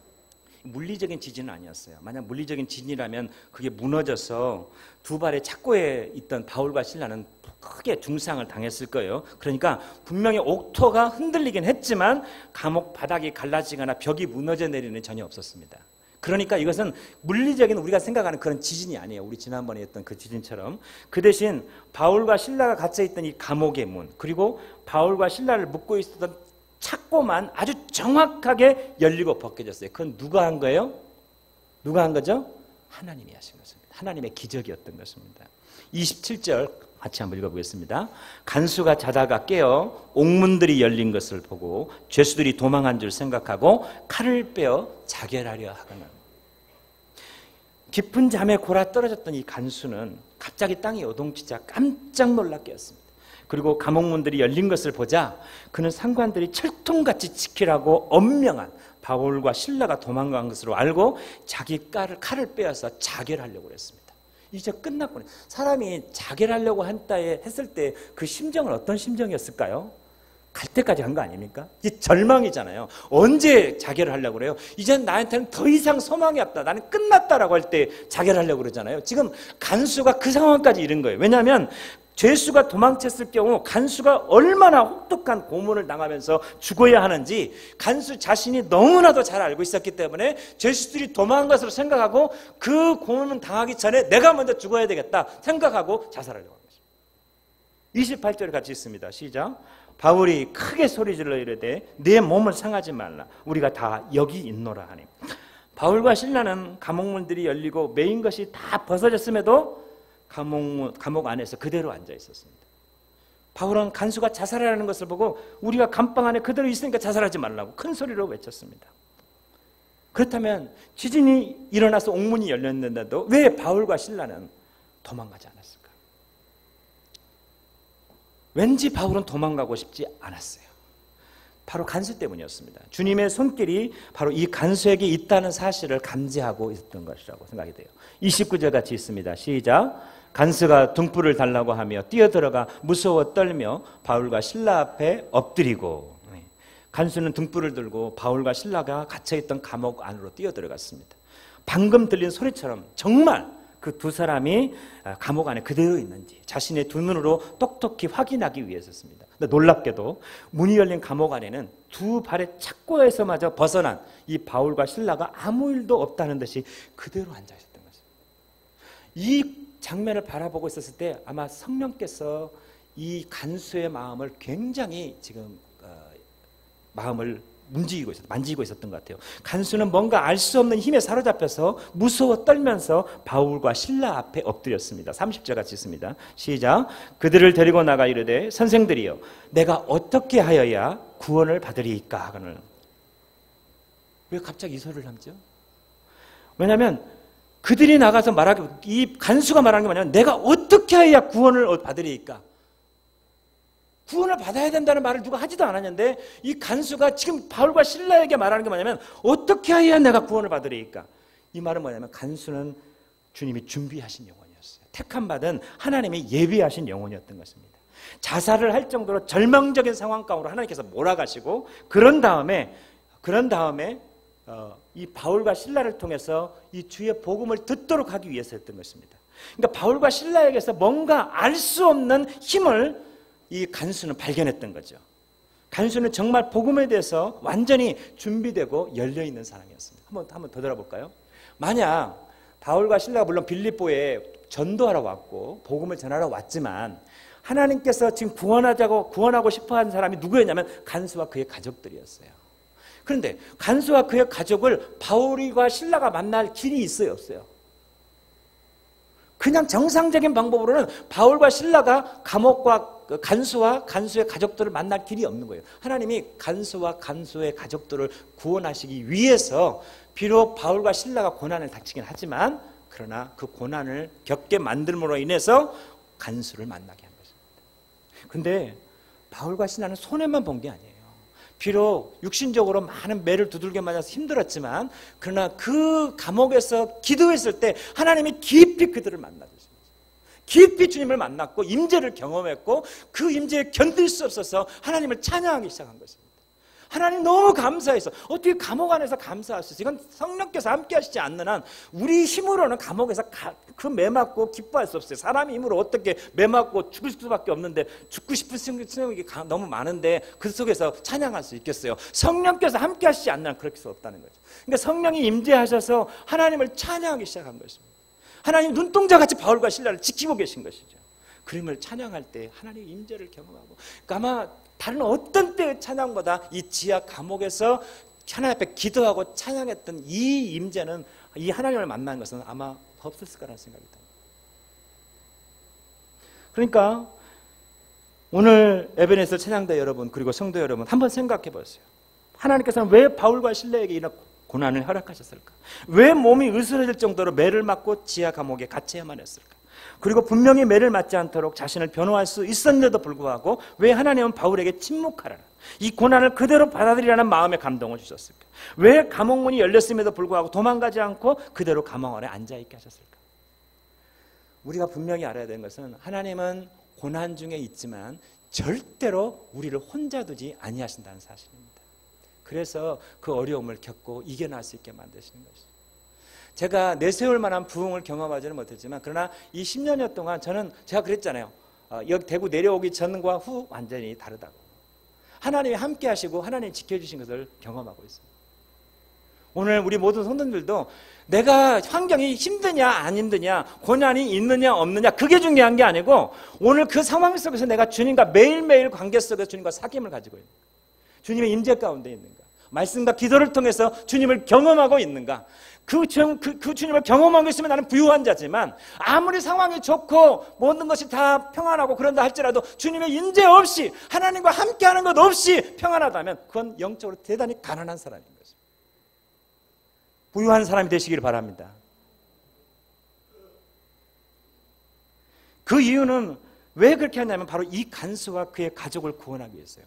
물리적인 지진은 아니었어요. 만약 물리적인 지진이라면 그게 무너져서 두 발의 착고에 있던 바울과 실라는 크게 중상을 당했을 거예요. 그러니까 분명히 옥토가 흔들리긴 했지만 감옥 바닥이 갈라지거나 벽이 무너져 내리는 전혀 없었습니다. 그러니까 이것은 물리적인 우리가 생각하는 그런 지진이 아니에요. 우리 지난번에 했던 그 지진처럼. 그 대신 바울과 실라가 갇혀있던 이 감옥의 문, 그리고 바울과 실라를 묶고 있었던 착고만 아주 정확하게 열리고 벗겨졌어요. 그건 누가 한 거예요? 누가 한 거죠? 하나님이 하신 것입니다. 하나님의 기적이었던 것입니다. 27절 같이 한번 읽어보겠습니다. 간수가 자다가 깨어 옥문들이 열린 것을 보고 죄수들이 도망한 줄 생각하고 칼을 빼어 자결하려 하거늘. 깊은 잠에 골아 떨어졌던 이 간수는 갑자기 땅이 요동치자 깜짝 놀라 깨었습니다. 그리고 감옥문들이 열린 것을 보자 그는 상관들이 철통같이 지키라고 엄명한 바울과 실라가 도망간 것으로 알고 자기 칼을 빼앗아 자결하려고 했습니다. 이제 끝났구나. 사람이 자결하려고 했을 때 그 심정은 어떤 심정이었을까요? 갈 때까지 한 거 아닙니까? 이제 절망이잖아요. 언제 자결하려고 그래요? 이젠 나한테는 더 이상 소망이 없다. 나는 끝났다라고 할 때 자결하려고 그러잖아요. 지금 간수가 그 상황까지 이른 거예요. 왜냐하면 죄수가 도망쳤을 경우 간수가 얼마나 혹독한 고문을 당하면서 죽어야 하는지 간수 자신이 너무나도 잘 알고 있었기 때문에 죄수들이 도망간 것으로 생각하고 그 고문을 당하기 전에 내가 먼저 죽어야 되겠다 생각하고 자살하려고 한 것입니다. 28절에 같이 있습니다. 시작. 바울이 크게 소리질러 이르되 내 몸을 상하지 말라. 우리가 다 여기 있노라 하니. 바울과 실라는 감옥문들이 열리고 메인 것이 다 벗어졌음에도 감옥 안에서 그대로 앉아 있었습니다. 바울은 간수가 자살하는 것을 보고 우리가 감방 안에 그대로 있으니까 자살하지 말라고 큰 소리로 외쳤습니다. 그렇다면 지진이 일어나서 옥문이 열렸는데도 왜 바울과 실라는 도망가지 않았을까? 왠지 바울은 도망가고 싶지 않았어요. 바로 간수 때문이었습니다. 주님의 손길이 바로 이 간수에게 있다는 사실을 감지하고 있었던 것이라고 생각이 돼요. 29절 같이 있습니다. 시작. 간수가 등불을 달라고 하며 뛰어들어가 무서워 떨며 바울과 실라 앞에 엎드리고. 간수는 등불을 들고 바울과 실라가 갇혀있던 감옥 안으로 뛰어들어갔습니다. 방금 들린 소리처럼 정말 그 두 사람이 감옥 안에 그대로 있는지 자신의 두 눈으로 똑똑히 확인하기 위해서였습니다. 근데 놀랍게도 문이 열린 감옥 안에는 두 발의 착고에서마저 벗어난 이 바울과 실라가 아무 일도 없다는 듯이 그대로 앉아 있었던 것입니다. 이 장면을 바라보고 있었을 때 아마 성령께서 이 간수의 마음을 굉장히 지금 마음을 만지고 있었던 것 같아요. 간수는 뭔가 알 수 없는 힘에 사로잡혀서 무서워 떨면서 바울과 실라 앞에 엎드렸습니다. 30절 같이 있습니다. 시작. 그들을 데리고 나가 이르되 선생들이여 내가 어떻게 하여야 구원을 받으리이까 하거늘. 왜 갑자기 이 소리를 하죠? 왜냐하면 그들이 나가서 이 간수가 말하는 게 뭐냐면 내가 어떻게 해야 구원을 받으리이까? 구원을 받아야 된다는 말을 누가 하지도 않았는데 이 간수가 지금 바울과 실라에게 말하는 게 뭐냐면 어떻게 해야 내가 구원을 받으리이까? 이 말은 뭐냐면 간수는 주님이 준비하신 영혼이었어요. 택함 받은 하나님이 예비하신 영혼이었던 것입니다. 자살을 할 정도로 절망적인 상황 가운데로 하나님께서 몰아가시고 그런 다음에 이 바울과 실라를 통해서 이 주의 복음을 듣도록 하기 위해서 했던 것입니다. 그러니까 바울과 실라에게서 뭔가 알 수 없는 힘을 이 간수는 발견했던 거죠. 간수는 정말 복음에 대해서 완전히 준비되고 열려있는 사람이었습니다. 한번 더 들어볼까요? 만약 바울과 실라가 물론 빌립보에 전도하러 왔고 복음을 전하러 왔지만 하나님께서 지금 구원하고 싶어하는 사람이 누구였냐면 간수와 그의 가족들이었어요. 그런데 간수와 그의 가족을 바울과 실라가 만날 길이 있어요, 없어요? 그냥 정상적인 방법으로는 바울과 실라가 간수와 간수의 가족들을 만날 길이 없는 거예요. 하나님이 간수와 간수의 가족들을 구원하시기 위해서 비록 바울과 실라가 고난을 닥치긴 하지만 그러나 그 고난을 겪게 만들므로 인해서 간수를 만나게 한 것입니다. 그런데 바울과 실라는 손해만 본 게 아니에요. 비록 육신적으로 많은 매를 두들겨 맞아서 힘들었지만 그러나 그 감옥에서 기도했을 때 하나님이 깊이 그들을 만나주셨습니다. 깊이 주님을 만났고 임재를 경험했고 그 임재에 견딜 수 없어서 하나님을 찬양하기 시작한 것입니다. 하나님 너무 감사해서 어떻게 감옥 안에서 감사할 수 있어요? 이건 성령께서 함께 하시지 않는 한 우리 힘으로는 감옥에서 그 매 맞고 기뻐할 수 없어요. 사람의 힘으로 어떻게 매 맞고 죽을 수밖에 없는데 죽고 싶은 성령이 너무 많은데 그 속에서 찬양할 수 있겠어요? 성령께서 함께 하시지 않는 한 그럴 수 없다는 거죠. 그러니까 성령이 임재하셔서 하나님을 찬양하기 시작한 것입니다. 하나님 눈동자같이 바울과 실라를 지키고 계신 것이죠. 그림을 찬양할 때 하나님의 임재를 경험하고 그러니까 아마 다른 어떤 때의 찬양보다 이 지하 감옥에서 하나님 앞에 기도하고 찬양했던 이 임재는 이 하나님을 만난 것은 아마 없었을 거라는 생각이 듭니다. 그러니까 오늘 에베네zer 찬양대 여러분 그리고 성도 여러분 한번 생각해 보세요. 하나님께서는 왜 바울과 실라에게 이런 고난을 허락하셨을까? 왜 몸이 으스러질 정도로 매를 맞고 지하 감옥에 갇혀야만 했을까? 그리고 분명히 매를 맞지 않도록 자신을 변호할 수 있었는데도 불구하고 왜 하나님은 바울에게 침묵하라는 이 고난을 그대로 받아들이라는 마음의 감동을 주셨을까? 왜 감옥문이 열렸음에도 불구하고 도망가지 않고 그대로 감옥 안에 앉아있게 하셨을까? 우리가 분명히 알아야 되는 것은 하나님은 고난 중에 있지만 절대로 우리를 혼자 두지 아니하신다는 사실입니다. 그래서 그 어려움을 겪고 이겨낼 수 있게 만드시는 것이죠. 제가 내세울 만한 부흥을 경험하지는 못했지만 그러나 이 10년여 동안 제가 그랬잖아요. 여기 대구 내려오기 전과 후 완전히 다르다고. 하나님이 함께 하시고 하나님이 지켜주신 것을 경험하고 있습니다. 오늘 우리 모든 성도들도 내가 환경이 힘드냐 안 힘드냐 고난이 있느냐 없느냐 그게 중요한 게 아니고 오늘 그 상황 속에서 내가 주님과 매일매일 관계 속에서 주님과 사귐을 가지고 있는가, 주님의 임재 가운데 있는가, 말씀과 기도를 통해서 주님을 경험하고 있는가. 그 주님을 경험하고 있으면 나는 부유한 자지만 아무리 상황이 좋고 모든 것이 다 평안하고 그런다 할지라도 주님의 임재 없이 하나님과 함께하는 것 없이 평안하다면 그건 영적으로 대단히 가난한 사람인 거죠. 부유한 사람이 되시길 바랍니다. 그 이유는 왜 그렇게 하냐면 바로 이 간수와 그의 가족을 구원하기 위해서요.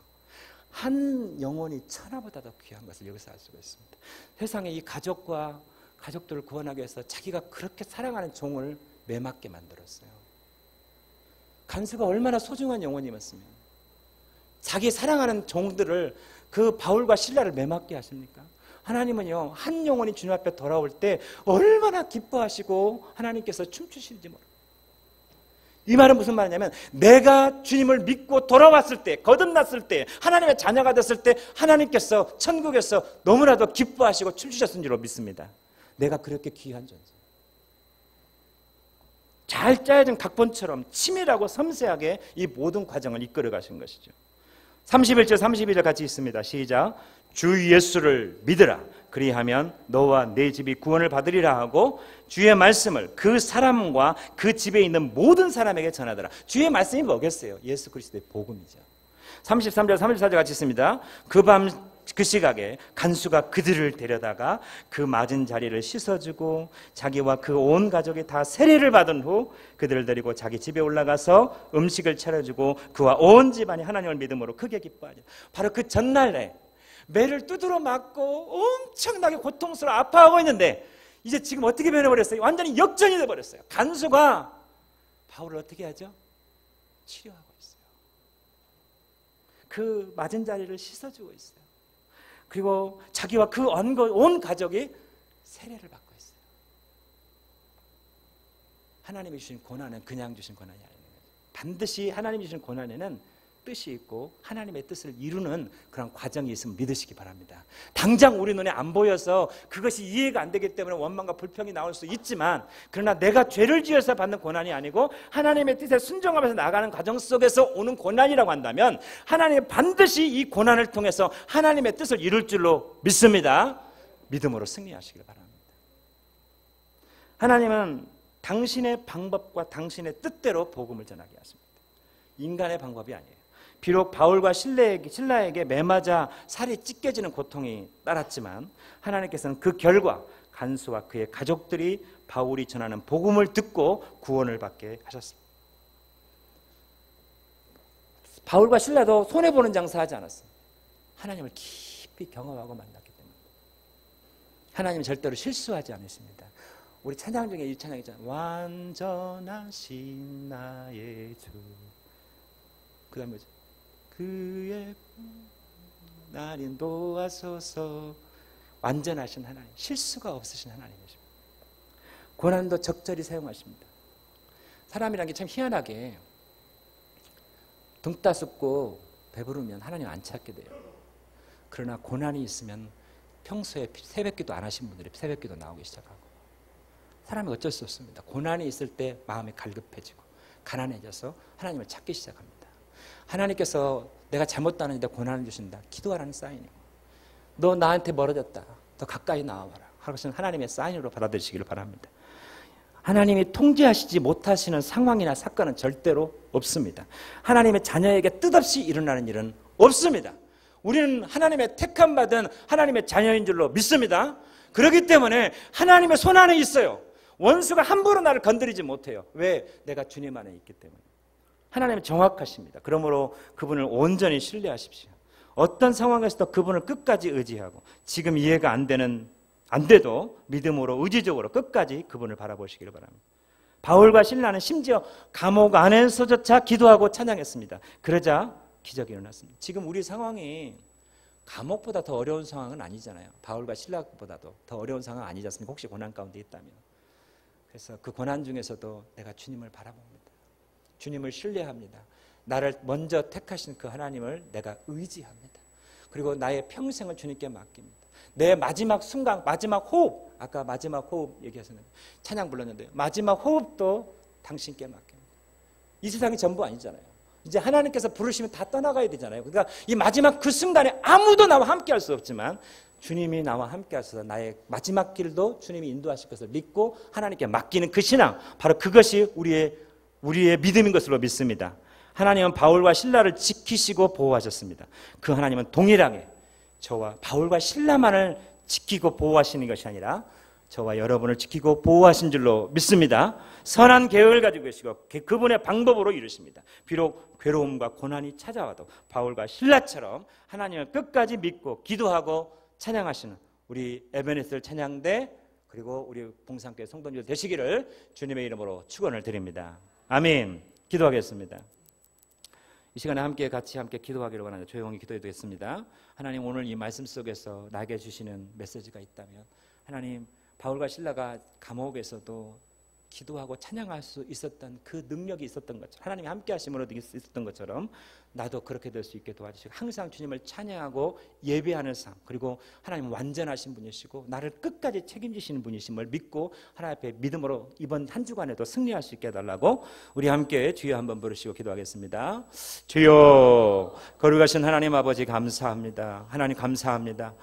한 영혼이 천하보다 더 귀한 것을 여기서 알 수가 있습니다. 세상에 이 가족들을 구원하기 위해서 자기가 그렇게 사랑하는 종을 매맞게 만들었어요. 간수가 얼마나 소중한 영혼이었으면 자기 사랑하는 종들을 그 바울과 실라를 매맞게 하십니까? 하나님은요 한 영혼이 주님 앞에 돌아올 때 얼마나 기뻐하시고 하나님께서 춤추실지 모릅니다. 이 말은 무슨 말이냐면 내가 주님을 믿고 돌아왔을 때, 거듭났을 때, 하나님의 자녀가 됐을 때 하나님께서 천국에서 너무나도 기뻐하시고 춤추셨은 줄로 믿습니다. 내가 그렇게 귀한 존재. 잘 짜여진 각본처럼 치밀하고 섬세하게 이 모든 과정을 이끌어 가신 것이죠. 31절 32절 같이 있습니다. 시작. 주 예수를 믿으라. 그리하면 너와 내 집이 구원을 받으리라 하고 주의 말씀을 그 사람과 그 집에 있는 모든 사람에게 전하더라. 주의 말씀이 뭐겠어요? 예수 그리스도의 복음이죠. 33절 34절 같이 있습니다. 그 밤 그 시각에 간수가 그들을 데려다가 그 맞은 자리를 씻어주고 자기와 그 온 가족이 다 세례를 받은 후 그들을 데리고 자기 집에 올라가서 음식을 차려주고 그와 온 집안이 하나님을 믿음으로 크게 기뻐하죠. 바로 그 전날에 매를 두드러 맞고 엄청나게 고통스러워 아파하고 있는데 이제 지금 어떻게 변해버렸어요? 완전히 역전이 돼버렸어요. 간수가 바울을 어떻게 하죠? 치료하고 있어요. 그 맞은 자리를 씻어주고 있어요. 그리고 자기와 그 온 가족이 세례를 받고 있어요. 하나님이 주신 고난은 그냥 주신 고난이 아니에요. 반드시 하나님이 주신 고난에는 뜻이 있고 하나님의 뜻을 이루는 그런 과정이 있으면 믿으시기 바랍니다. 당장 우리 눈에 안 보여서 그것이 이해가 안 되기 때문에 원망과 불평이 나올 수 있지만 그러나 내가 죄를 지어서 받는 고난이 아니고 하나님의 뜻에 순종하면서 나가는 과정 속에서 오는 고난이라고 한다면 하나님이 반드시 이 고난을 통해서 하나님의 뜻을 이룰 줄로 믿습니다. 믿음으로 승리하시길 바랍니다. 하나님은 당신의 방법과 당신의 뜻대로 복음을 전하게 하십니다. 인간의 방법이 아니에요. 비록 바울과 실라에게 매맞아 살이 찢겨지는 고통이 따랐지만 하나님께서는 그 결과 간수와 그의 가족들이 바울이 전하는 복음을 듣고 구원을 받게 하셨습니다. 바울과 실라도 손해보는 장사하지 않았어요. 하나님을 깊이 경험하고 만났기 때문입니다. 하나님은 절대로 실수하지 않으십니다. 우리 찬양 중에 이 찬양 있잖아요. 완전하신 나의 주. 그 다음에 뭐죠? 그의 날 인도하소서. 완전하신 하나님, 실수가 없으신 하나님이십니다. 고난도 적절히 사용하십니다. 사람이란 게 참 희한하게 등 따숩고 배부르면 하나님 안 찾게 돼요. 그러나 고난이 있으면 평소에 새벽기도 안 하신 분들이 새벽기도 나오기 시작하고, 사람이 어쩔 수 없습니다. 고난이 있을 때 마음이 갈급해지고 가난해져서 하나님을 찾기 시작합니다. 하나님께서 내가 잘못하는데 고난을 주신다. 기도하라는 사인이고, 너 나한테 멀어졌다. 더 가까이 나와봐라. 그것은 하나님의 사인으로 받아들이시기를 바랍니다. 하나님이 통제하시지 못하시는 상황이나 사건은 절대로 없습니다. 하나님의 자녀에게 뜻없이 일어나는 일은 없습니다. 우리는 하나님의 택함 받은 하나님의 자녀인 줄로 믿습니다. 그렇기 때문에 하나님의 손 안에 있어요. 원수가 함부로 나를 건드리지 못해요. 왜? 내가 주님 안에 있기 때문에. 하나님은 정확하십니다. 그러므로 그분을 온전히 신뢰하십시오. 어떤 상황에서도 그분을 끝까지 의지하고, 지금 이해가 안 돼도 믿음으로 의지적으로 끝까지 그분을 바라보시기를 바랍니다. 바울과 실라는 심지어 감옥 안에서조차 기도하고 찬양했습니다. 그러자 기적이 일어났습니다. 지금 우리 상황이 감옥보다 더 어려운 상황은 아니잖아요. 바울과 실라보다도 더 어려운 상황 아니지 않습니까? 혹시 고난 가운데 있다면. 그래서 그 고난 중에서도 내가 주님을 바라봅니다. 주님을 신뢰합니다. 나를 먼저 택하신 그 하나님을 내가 의지합니다. 그리고 나의 평생을 주님께 맡깁니다. 내 마지막 순간, 마지막 호흡, 아까 마지막 호흡 얘기하셨는데, 찬양 불렀는데 마지막 호흡도 당신께 맡깁니다. 이 세상이 전부 아니잖아요. 이제 하나님께서 부르시면 다 떠나가야 되잖아요. 그러니까 이 마지막 그 순간에 아무도 나와 함께 할 수 없지만 주님이 나와 함께 하셔서 나의 마지막 길도 주님이 인도하실 것을 믿고 하나님께 맡기는 그 신앙, 바로 그것이 우리의 믿음인 것으로 믿습니다. 하나님은 바울과 실라를 지키시고 보호하셨습니다. 그 하나님은 동일하게 저와 바울과 실라만을 지키고 보호하시는 것이 아니라 저와 여러분을 지키고 보호하신 줄로 믿습니다. 선한 계획을 가지고 계시고 그분의 방법으로 이루십니다. 비록 괴로움과 고난이 찾아와도 바울과 실라처럼 하나님을 끝까지 믿고 기도하고 찬양하시는 우리 에베네셀 찬양대, 그리고 우리 봉산교회 성도님들 되시기를 주님의 이름으로 축원을 드립니다. 아멘. 기도하겠습니다. 이 시간에 같이 기도하기를 원합니다. 조용히 기도해 두겠습니다. 하나님, 오늘 이 말씀 속에서 나에게 주시는 메시지가 있다면, 하나님, 바울과 실라가 감옥에서도 기도하고 찬양할 수 있었던 그 능력이 있었던 것처럼, 하나님이 함께 하심으로 있었던 것처럼 나도 그렇게 될 수 있게 도와주시고, 항상 주님을 찬양하고 예배하는 삶, 그리고 하나님은 완전하신 분이시고 나를 끝까지 책임지시는 분이심을 믿고 하나님 앞에 믿음으로 이번 한 주간에도 승리할 수 있게 해달라고 우리 함께 주여 한번 부르시고 기도하겠습니다. 주여, 거룩하신 하나님 아버지 감사합니다. 하나님 감사합니다.